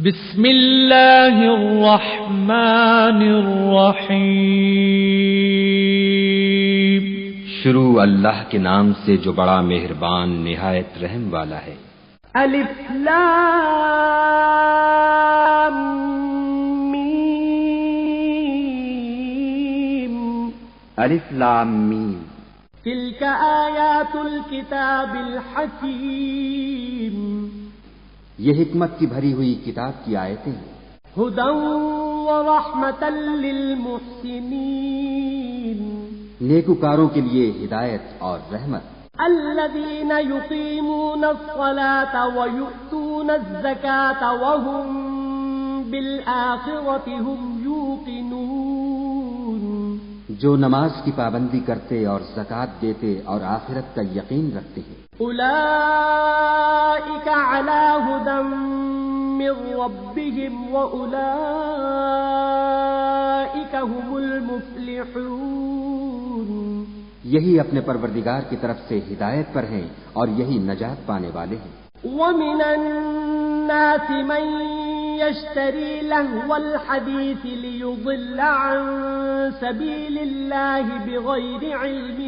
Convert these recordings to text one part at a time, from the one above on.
بسم اللہ الرحمن الرحیم۔ شروع اللہ کے نام سے جو بڑا مہربان نہایت رحم والا ہے۔ الف لام میم۔ الف لام میم۔ تلک آیات الکتاب الحکیم۔ یہ حکمت کی بھری ہوئی کتاب کی آیتیں ہیں۔ ہدی ورحمۃ للمحسنین۔ نیکوکاروں کے لیے ہدایت اور رحمت۔ الذین یقیمون الصلاة ویؤتون الزکاة وهم بالآخرة هم یوقنون۔ جو نماز کی پابندی کرتے اور زکوٰۃ دیتے اور آخرت کا یقین رکھتے ہیں۔ اولئک علی ھدی من ربهم واولئک هم المفلحون۔ یہی اپنے پروردگار کی طرف سے ہدایت پر ہیں اور یہی نجات پانے والے ہیں۔ ومن الناس من يشتري لهو الحديث ليضل عن سبيل الله بغير علم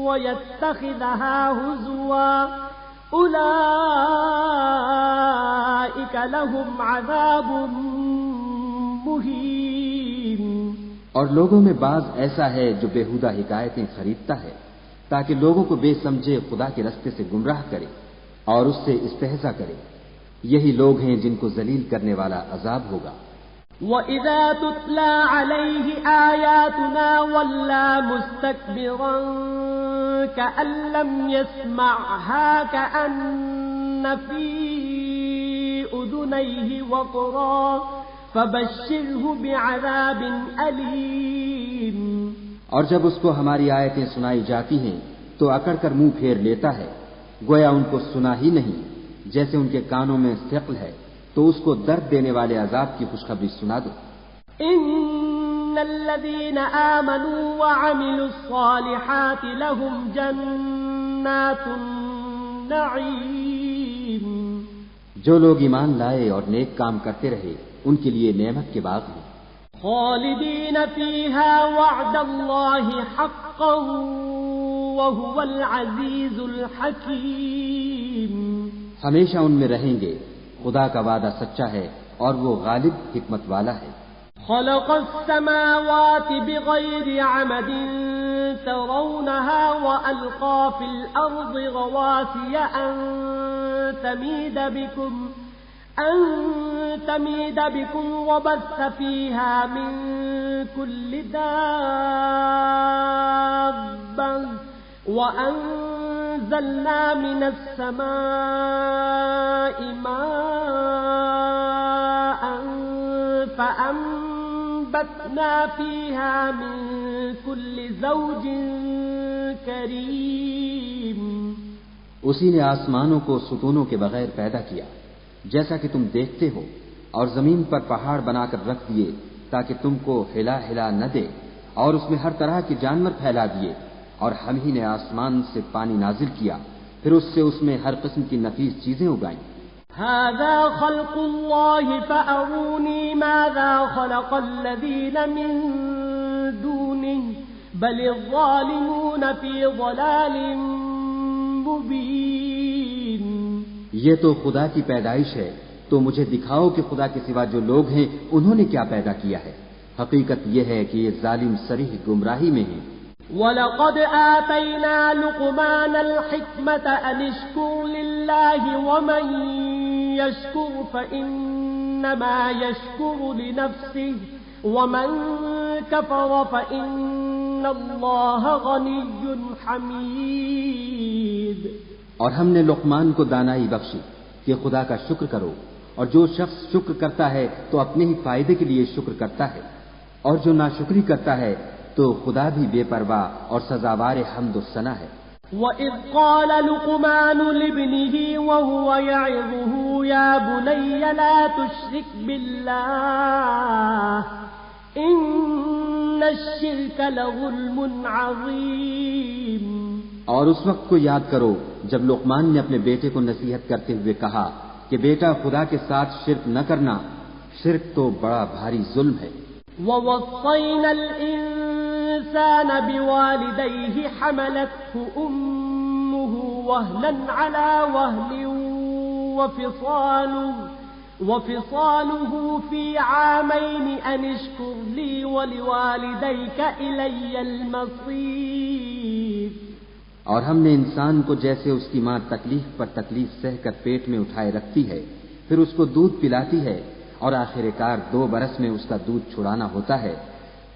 ويتخذها هزوا أولئك لهم عذاب مهين۔ اور لوگوں میں بعض ایسا ہے جو بیہودہ حکایتیں خریدتا ہے تاکہ لوگوں کو بے سمجھے خدا کے رستے سے گمراہ کرے اور اس سے استہزاء کرے۔ یہی لوگ ہیں جن کو ذلیل کرنے والا عذاب ہوگا۔ وَإِذَا تُتْلَى عَلَيْهِ آيَاتُنَا وَلَّى مُسْتَكْبِرًا كَأَن لَّمْ يَسْمَعْهَا كَأَنَّ فِي أُذُنَيْهِ وَقْرًا فَبَشِّرْهُ بِعَذَابٍ أَلِيمٍ۔ اور جب اس کو ہماری آیتیں سنائی جاتی ہیں تو اکڑ کر منہ پھیر لیتا ہے، گویا ان کو سنا ہی نہیں، جیسے ان کے کانوں میں ثقل ہے، تو اس کو درد دینے والے عذاب کی خوشخبری سنا دو۔ ان الذين آمنوا وعملوا الصالحات لهم جنات النعيم۔ جو لوگ ایمان لائے اور نیک کام کرتے رہے ان کے لیے نعمت کے باغ ہیں۔ خالدین فیہا وعد اللہ حقا وهو العزیز الحکیم۔ ہمیشہ ان میں رہیں گے، خدا کا وعدہ سچا ہے اور وہ غالب حکمت والا ہے۔ خلق السماوات بغیر عمد ترونها وألقى في الأرض رواسي أن تميد بكم وبث فيها من كل دابة وأنزلنا من السماء ماء فأنبتنا فيها من كل زوج كريم۔ اسی نے آسمانوں کو ستونوں کے بغیر پیدا کیا جیسا کہ تم دیکھتے ہو، اور زمین پر پہاڑ بنا کر رکھ دیے تاکہ تم کو ہلا ہلا نہ دے، اور اس میں ہر طرح کے جانور پھیلا دیے، اور ہم ہی نے آسمان سے پانی نازل کیا، پھر اس سے اس میں ہر قسم کی نفیس چیزیں اگائیں۔ هذا خلق الله فأروني ماذا خلق الذين من دونه بل الظالمون في ضلال مبين۔ یہ تو خدا کی پیدائش ہے، تو مجھے دکھاؤ کہ خدا کے سوا جو لوگ ہیں انہوں نے کیا پیدا کیا ہے۔ حقیقت یہ ہے کہ یہ ظالم صریح گمراہی میں ہیں۔ وَلَقَدْ آتَيْنَا لُقْمَانَ الْحِكْمَةَ أَنِ اشْكُرْ لِلَّهِ وَمَن يَشْكُرْ فَإِنَّمَا يَشْكُرُ لِنَفْسِهِ وَمَن كَفَرَ فَإِنَّ اللَّهَ غَنِيٌّ حَمِيدٌ۔ اور ہم نے لقمان کو دانائی بخشی کہ خدا کا شکر کرو، اور جو شخص شکر کرتا ہے تو اپنے ہی فائدے کے لیے شکر کرتا ہے، اور جو ناشکری کرتا ہے تو خدا بھی بے پرواہ اور سزاوار حمد و ثنا ہے۔ وَإِذْ قَالَ لُقْمَانُ لِابْنِهِ وَهُوَ يَعِظُهُ يَا بُنَيَّ لَا تُشْرِكْ بِاللَّهِ إِنَّ الشِّرْكَ لَظُلْمٌ عَظِيمٌ۔ اور اس وقت کو یاد کرو جب لقمان نے اپنے بیٹے کو نصیحت کرتے ہوئے کہا کہ بیٹا خدا کے ساتھ شرک نہ کرنا، شرک تو بڑا بھاری ظلم ہے۔ وَوَصَّيْنَا الْإِنسَانَ بِوَالِدَيْهِ حَمَلَتْهُ أُمُّهُ وَهْنًا عَلَى وَهْنٍ وَفِصَالُهُ فِي عَامَيْنِ أَنِ اشْكُرْ لِي وَلِوَالِدَيْكَ إِلَيَّ الْمَصِيرُ۔ اور ہم نے انسان کو جیسے اس کی ماں تکلیف پر تکلیف سہ کر پیٹ میں اٹھائے رکھتی ہے، پھر اس کو دودھ پلاتی ہے اور آخر کار 2 برس میں اس کا دودھ چھڑانا ہوتا ہے،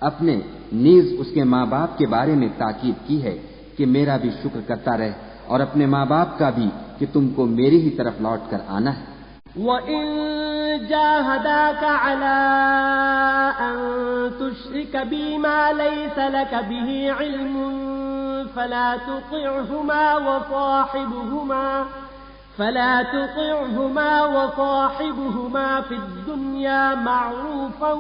اپنے نیز اس کے ماں باپ کے بارے میں تاکید کی ہے کہ میرا بھی شکر کرتا رہ، اور اپنے ماں باپ کا بھی کہ تم کو میری ہی طرف لوٹ کر آنا ہے۔ وَإِن جَاهَدَاكَ عَلَىٰ أَن تُشْرِكَ بِي مَا لَيْسَ لَكَ بِهِ عِلْمٌ فَلَا تُطِعْهُمَا وَصَاحِبْهُمَا فِي الدُّنْيَا مَعْرُوفًا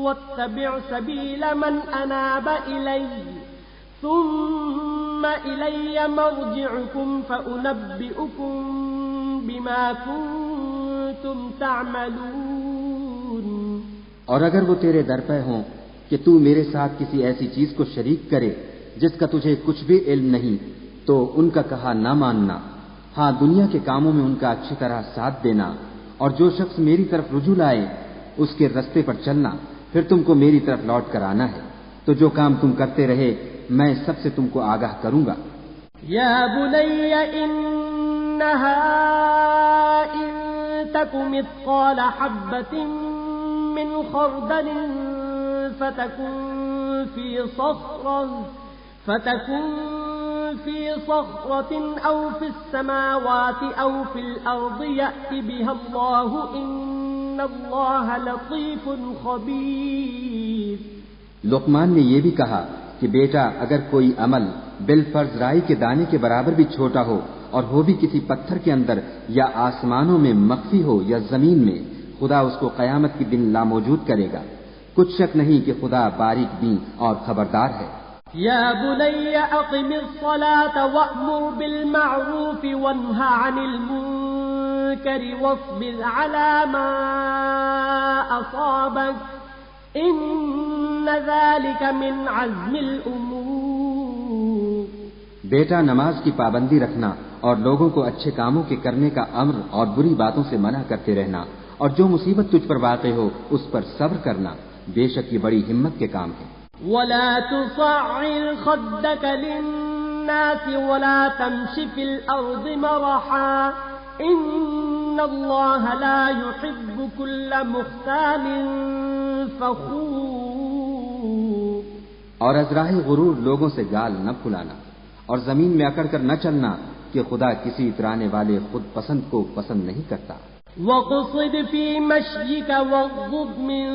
وَاتَّبِعْ سَبِيلَ مَنْ أَنَابَ إِلَيَّ ثُمَّ إِلَيَّ مَرْجِعُكُمْ فَأُنَبِّئُكُم بِمَا كُنتُمْ تَعْمَلُونَ۔ اور اگر وہ تیرے در پہ ہوں کہ تو میرے ساتھ کسی ایسی چیز کو شریک کرے جس کا تجھے کچھ بھی علم نہیں، تو ان کا کہا نہ ماننا، ہاں دنیا کے کاموں میں ان کا اچھی طرح ساتھ دینا، اور جو شخص میری طرف رجوع لائے اس کے رستے پر چلنا، پھر تم کو میری طرف لوٹ کر آنا ہے، تو جو کام تم کرتے رہے میں سب سے تم کو آگاہ کروں گا۔ یا بنی انہا ان تک مثقال حبۃ من خردل فتکن فی صخرة أو في السماوات أو في الأرض يأت بها الله إن الله لطيف خبير۔ لقمان نے یہ بھی کہا کہ بیٹا اگر کوئی عمل بالفرض رائی کے دانے کے برابر بھی چھوٹا ہو اور ہو بھی کسی پتھر کے اندر یا آسمانوں میں مخفی ہو یا زمین میں، خدا اس کو قیامت کے دن لاموجود کرے گا۔ کچھ شک نہیں کہ خدا باریک بین اور خبردار ہے۔ یا بنی اقم الصلاة وأمر بالمعروف وانہ عن المنکر واصبر على ما أصابك ان ذلك من عزم الامور۔ بیٹا نماز کی پابندی رکھنا اور لوگوں کو اچھے کاموں کے کرنے کا امر اور بری باتوں سے منع کرتے رہنا، اور جو مصیبت تجھ پر واقع ہو اس پر صبر کرنا، بے شک یہ بڑی ہمت کے کام ہے۔ ولا تصعر خدك للناس ولا تمش في الأرض مرحا إن الله لا يحب كل مختال فخور۔ اور ازراہ غرور لوگوں سے گال نہ پھلانا اور زمین میں اکڑ کر نہ چلنا کہ خدا کسی اترانے والے خود پسند کو پسند نہیں کرتا۔ وَقْصِدْ فِي مَشْيِكَ وَاغْضُضْ مِنْ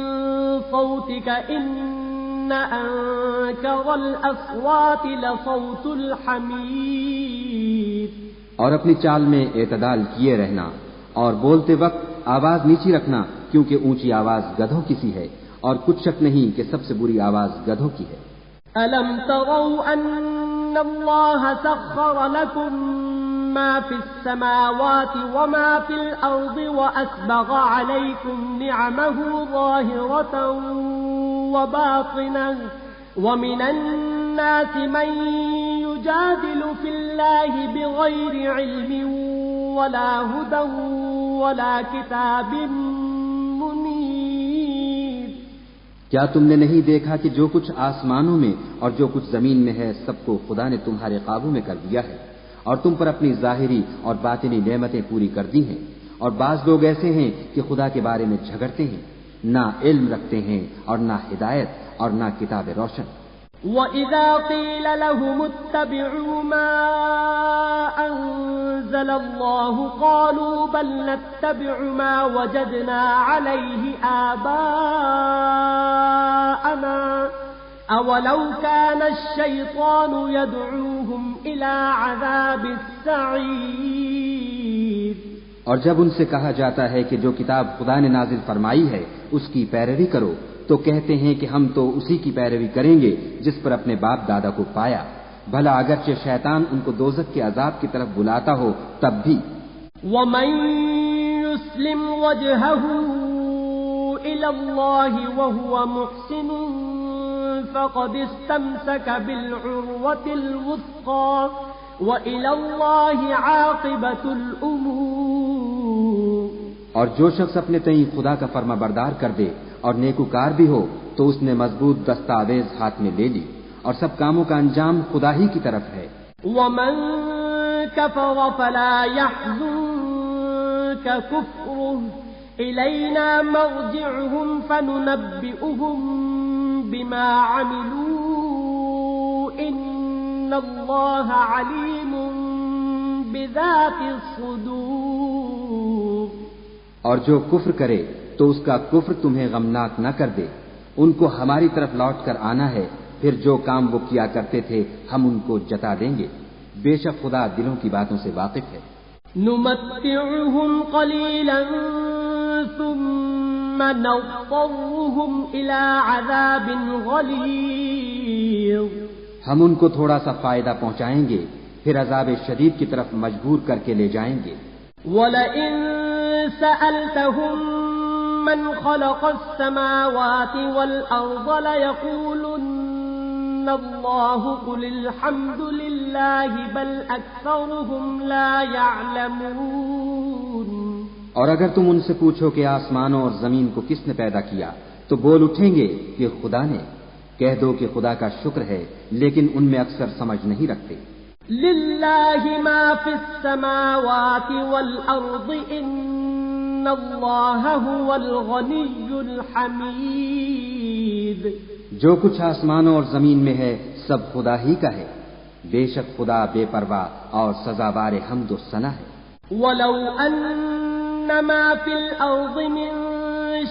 صَوْتِكَ إِنَّ أَنكَرَ الْأَصْوَاتِ لَصَوْتُ الْحَمِيرِ۔ اور اپنی چال میں اعتدال کیے رہنا اور بولتے وقت آواز نیچی رکھنا، کیونکہ اونچی آواز گدھوں کی سی ہے، اور کچھ شک نہیں کہ سب سے بری آواز گدھوں کی ہے۔ أَلَمْ تَرَوْا أَنَّ اللَّهَ سَخَّرَ لَكُم مَّا فِي السَّمَاوَاتِ وَمَا فِي الْأَرْضِ وَأَسْبَغَ عَلَيْكُمْ نِعَمَهُ ظَاهِرَةً وَبَاطِنَةً وَمِنَ النَّاسِ مَن يُجَادِلُ فِي اللَّهِ بِغَيْرِ عِلْمٍ وَلَا هُدًى وَلَا كِتَابٍ مُنِيرٍ۔ کیا تم نے نہیں دیکھا کہ جو کچھ آسمانوں میں اور جو کچھ زمین میں ہے سب کو خدا نے تمہارے قابو میں کر دیا ہے، اور تم پر اپنی ظاہری اور باطنی نعمتیں پوری کر دی ہیں، اور بعض لوگ ایسے ہیں کہ خدا کے بارے میں جھگڑتے ہیں، نہ علم رکھتے ہیں اور نہ ہدایت اور نہ کتاب روشن۔ وَإِذَا قِيلَ لَهُمُ اتَّبِعُوا مَا أَنزَلَ اللَّهُ قَالُوا بَلْ نَتَّبِعُ مَا وَجَدْنَا عَلَيْهِ آبَاءَنَا أَوَلَوْ كَانَ الشَّيْطَانُ يَدْعُوهُمْ إِلَى عَذَابِ السَّعِيرِ۔ اور جب ان سے کہا جاتا ہے کہ جو کتاب خدا نے نازل فرمائی ہے اس کی پیروی کرو، تو کہتے ہیں کہ ہم تو اسی کی پیروی کریں گے جس پر اپنے باپ دادا کو پایا، بھلا اگرچہ شیطان ان کو دوزخ کے عذاب کی طرف بلاتا ہو تب بھی۔ وَمَن يسلم وجهه إلى الله وهو محسن فقد استمسك بالعروة الوثقى وإلى الله عاقبة الأمور. اور جو شخص اپنے تئیں خدا کا فرما بردار کر دے اور نیکوکار بھی ہو تو اس نے مضبوط دستاویز ہاتھ میں لے لی اور سب کاموں کا انجام خدا ہی کی طرف ہے. ومن كفر فلا يحزنك كفره إلينا مرجعهم فننبئهم بما عملوا إن الله عليم بذات الصدور. اور جو کفر کرے تو اس کا کفر تمہیں غمناک نہ کر دے. ان کو ہماری طرف لوٹ کر آنا ہے، پھر جو کام وہ کیا کرتے تھے ہم ان کو جتا دیں گے. بے شک خدا دلوں کی باتوں سے واقف ہے. نمتعهم قليلا ثم نضطرهم إلى عذاب غليظ. ہم ان کو تھوڑا سا فائدہ پہنچائیں گے، پھر عذاب شدید کی طرف مجبور کر کے لے جائیں گے. وَلَئِن سَأَلْتَهُم مَّنْ خَلَقَ السَّمَاوَاتِ وَالْأَرْضَ لَيَقُولُنَّ اللَّهُ قُلِ الْحَمْدُ لِلَّهِ بَلْ أَكْثَرُهُمْ لَا يَعْلَمُونَ. اور اگر تم ان سے پوچھو کہ آسمانوں اور زمین کو کس نے پیدا کیا تو بول اٹھیں گے کہ خدا نے. کہہ دو کہ خدا کا شکر ہے لیکن ان میں اکثر سمجھ نہیں رکھتے. لِلَّهِ مَا فِي السَّمَاوَاتِ وَالْأَرْضِ إِنَّ اللَّهَ هُوَ الْغَنِيُّ الْحَمِيدُ. جو کچھ آسمانوں اور زمین میں ہے سب خدا ہی کا ہے. بے شک خدا بے پرواہ اور سزاوار حمد و ثنا ہے. وَلَوْ أَنَّ مَا فِي الْأَرْضِ مِن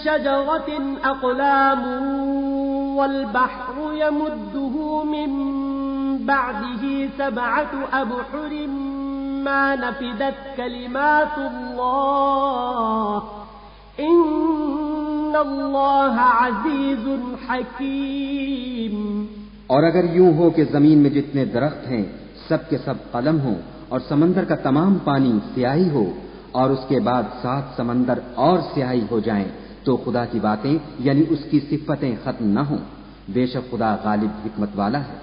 شَجَرَةٍ أَقْلَامٌ وَالْبَحْرُ يَمُدُّهُ مِن بَعْدِهِ 7 أَبْحُرٍ مَا نَفِدَتْ كَلِمَاتُ اللَّهِ إِنَّ اللَّهَ عَزِيزٌ حَكِيمٌ. اور اگر یوں ہو کہ زمین میں جتنے درخت ہیں سب کے سب قلم ہوں اور سمندر کا تمام پانی سیاہی ہو اور اس کے بعد 7 سمندر اور سیاہی ہو جائیں تو خدا کی باتیں یعنی اس کی صفتیں ختم نہ ہوں. بے شک خدا غالب حکمت والا ہے.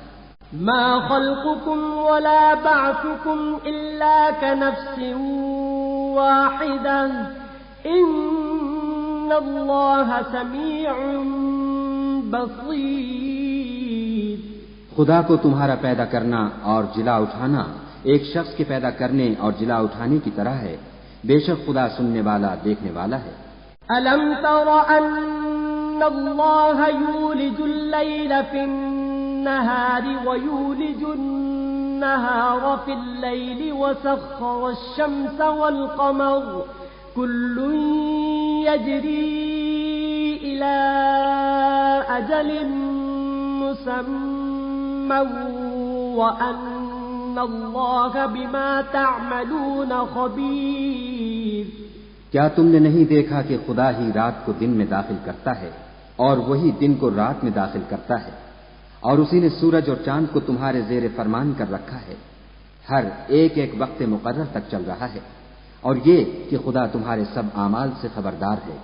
ما خلقكم ولا بعثكم إلا كنفس واحدة إن الله سميع بصير. خدا کو تمہارا پیدا کرنا اور جلا اٹھانا ایک شخص کے پیدا کرنے اور جلا اٹھانے کی طرح ہے. بے شک خدا سننے والا دیکھنے والا ہے. ألم تر أن الله يولج الليل في النهار ويولج النهار في الليل وسخر الشمس والقمر كل يجري إلى أجل مسمى وأن الله بما تعملون خبير. کیا تم نے نہیں دیکھا کہ خدا ہی رات کو دن میں داخل کرتا ہے اور وہی دن کو رات میں داخل کرتا ہے اور اسی نے سورج اور چاند کو تمہارے زیر فرمان کر رکھا ہے. ہر ایک ایک وقت مقرر تک چل رہا ہے اور یہ کہ خدا تمہارے سب اعمال سے خبردار ہے.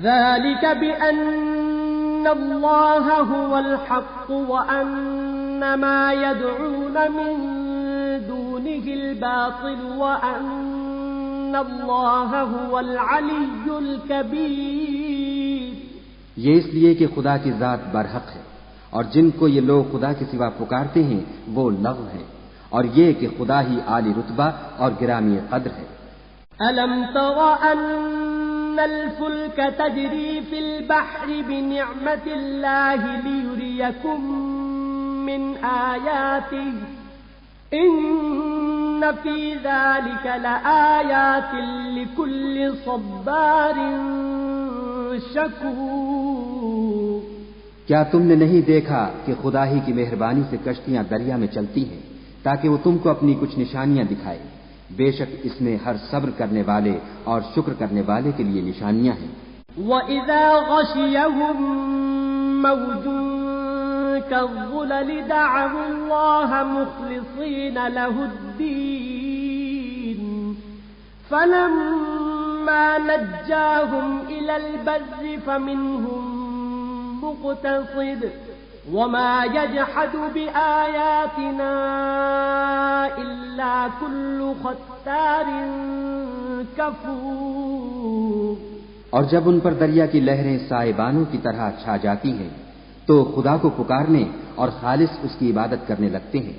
ذلك بأن الله هو الحق وأن ما يدعون من دونه الباطل وأن الله هو العلي الكبير. یہ اس لیے کہ خدا کی ذات برحق ہے اور جن کو یہ لوگ خدا کے سوا پکارتے ہیں وہ لغو ہیں اور یہ کہ خدا ہی عالی رتبہ اور گرامی قدر ہے. ألم تر أن الفلك تجري في البحر بنعمة الله ليريكم من آياته إن في ذلك لآيات لكل صبار شکور. کیا تم نے نہیں دیکھا کہ خدا ہی کی مہربانی سے کشتیاں دریا میں چلتی ہیں تاکہ وہ تم کو اپنی کچھ نشانیاں دکھائے. بے شک اس میں ہر صبر کرنے والے اور شکر کرنے والے کے لیے نشانیاں ہیں. وَإِذَا غَشِيَهُم مَّوْجٌ كَالظُّلَلِ دَعَوُا اللَّهَ مُخْلِصِينَ لَهُ الدِّينَ فَلَمَّا نجاهم إلى البر فمنهم مقتصد وما يجحد بآياتنا إلا كل ختار كفور. اور جب ان پر دریا کی لہریں سائبانوں کی طرح چھا جاتی ہیں تو خدا کو پکارنے اور خالص اس کی عبادت کرنے لگتے ہیں.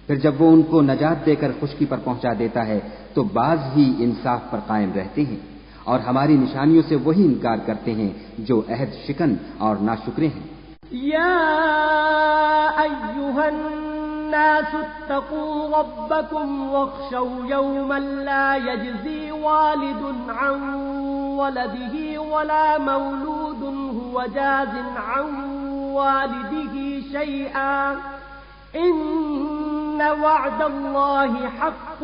پھر جب وہ ان کو نجات دے کر خشکی پر پہنچا دیتا ہے تو بعض ہی انصاف پر قائم رہتے ہیں اور ہماری نشانیوں سے وہی انکار کرتے ہیں جو عہد شکن اور ناشکرے ہیں. يا أيها الناس اتقوا ربكم واخشوا يوما لا يجزي والد عن ولده ولا مولود هو جاز عن والده شيئا إن وعد الله حق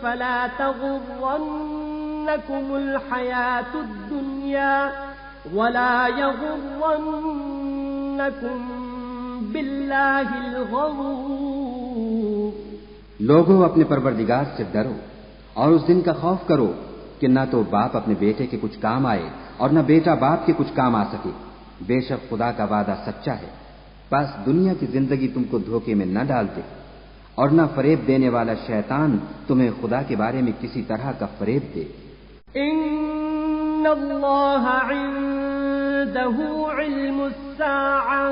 فلا تغرنكم الحياة الدنيا ولا يغرنكم بالله الغرور. لوگوں اپنے پروردگار سے ڈرو اور اس دن کا خوف کرو کہ نہ تو باپ اپنے بیٹے کے کچھ کام آئے اور نہ بیٹا باپ کے کچھ کام آ سکے. بے شک خدا کا وعدہ سچا ہے. بس دنیا کی زندگی تم کو دھوکے میں نہ ڈال دے اور نہ فریب دینے والا شیطان تمہیں خدا کے بارے میں کسی طرح کا فریب دے. إن الله عنده علم الساعة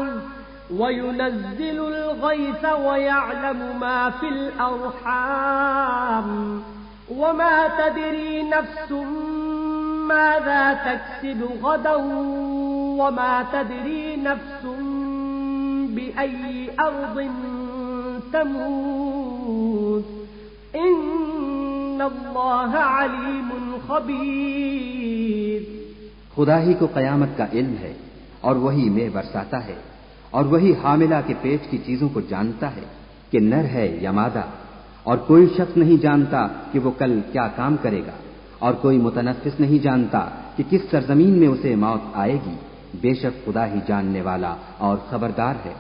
وينزل الغيث ويعلم ما في الأرحام وما تدري نفس ماذا تكسب غدا وما تدري نفس بأي أرض تموت إن الله عليم خبیر. خدا ہی کو قیامت کا علم ہے اور وہی مے برساتا ہے اور وہی حاملہ کے پیٹ کی چیزوں کو جانتا ہے کہ نر ہے یا مادہ، اور کوئی شخص نہیں جانتا کہ وہ کل کیا کام کرے گا اور کوئی متنفس نہیں جانتا کہ کس سرزمین میں اسے موت آئے گی. بے شک خدا ہی جاننے والا اور خبردار ہے.